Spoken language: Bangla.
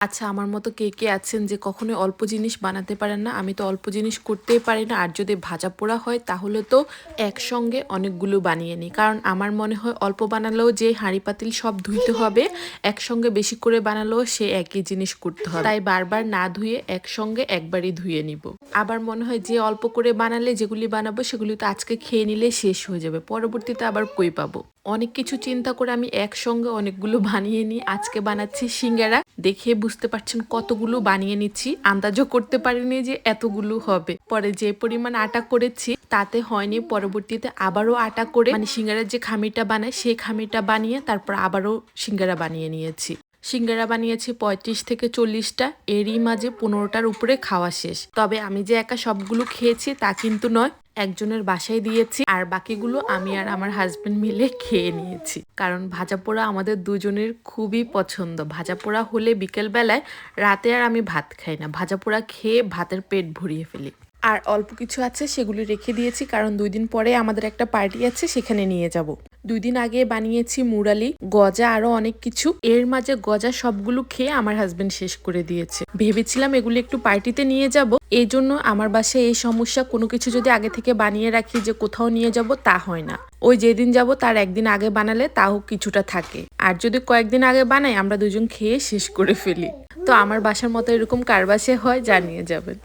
আচ্ছা, আমার মতো কে আছেন যে কখনোই অল্প জিনিস বানাতে পারেন না? আমি তো অল্প জিনিস করতেই পারি না। আর যদি ভাজা-পোড়া হয় তাহলে তো একসঙ্গে অনেকগুলো বানিয়ে নিই। কারণ আমার মনে হয় অল্প বানালেও যে হাঁড়ি-পাতিল সব ধুইতে হবে, একসঙ্গে বেশি করে বানালেও সে একই জিনিস করতে হবে। তাই বারবার না ধুয়ে একসঙ্গে একবারই ধুয়ে নিব। আবার মনে হয় যে অল্প করে বানালে যেগুলি বানাবো সেগুলি তো আজকে খেয়ে নিলে শেষ হয়ে যাবে। পরবর্তীতে আবার কই পাবো? অনেক কিছু চিন্তা করে আমি একসঙ্গে অনেকগুলো বানিয়ে নিই। আজকে বানাচ্ছি সিঙ্গারা। দেখে বুঝতে পারছেন কতগুলো বানিয়ে নিচ্ছি। আন্দাজও করতে পারিনি যে এতগুলো হবে। পরে যে পরিমাণ আটা করেছি তাতে হয়নি। পরবর্তীতে আবারও আটা করে মানে সিঙ্গারার যে খামিরটা বানায় সেই খামিরটা বানিয়ে তারপর আবারও সিঙ্গারা বানিয়ে নিয়েছি। সিঙ্গারা বানিয়েছি ৩৫ থেকে ৪০টা, এরই মাঝে ১৫টার উপরে খাওয়া শেষ। তবে আমি যে একা সবগুলো খেয়েছি তা কিন্তু নয়, একজনের বাসায় দিয়েছি আর বাকিগুলো আমি আর আমার হাজবেন্ড মিলে খেয়ে নিয়েছি। কারণ ভাজাপোড়া আমাদের দুজনের খুবই পছন্দ। ভাজাপোড়া হলে বিকেল বেলায়, রাতে আর আমি ভাত খাই না, ভাজাপোড়া খেয়ে ভাতের পেট ভরিয়ে ফেলি। আর অল্প কিছু আছে সেগুলি রেখে দিয়েছি, কারণ 2 দিন পরে আমাদের একটা পার্টি আছে, সেখানে নিয়ে যাব। 2 দিন আগে বানিয়েছি মুরালি, গজা, আরো অনেক কিছু। এর মাঝে গজা সবগুলো খেয়ে আমার হাজবেন্ড শেষ করে দিয়েছে। ভেবেছিলাম এগুলি একটু পার্টিতে নিয়ে যাব, এই জন্য আমার বাসায় এই সমস্যা, কোনো কিছু যদি আগে থেকে বানিয়ে রাখি যে কোথাও নিয়ে যাব তা হয় না। ওই যেদিন যাব তার একদিন আগে বানালে তাও কিছুটা থাকে, আর যদি কয়েকদিন আগে বানাই আমরা দুজন খেয়ে শেষ করে ফেলি। তো আমার বাসার মতো এরকম কার বাসায় হয় জানিয়ে যাবেন।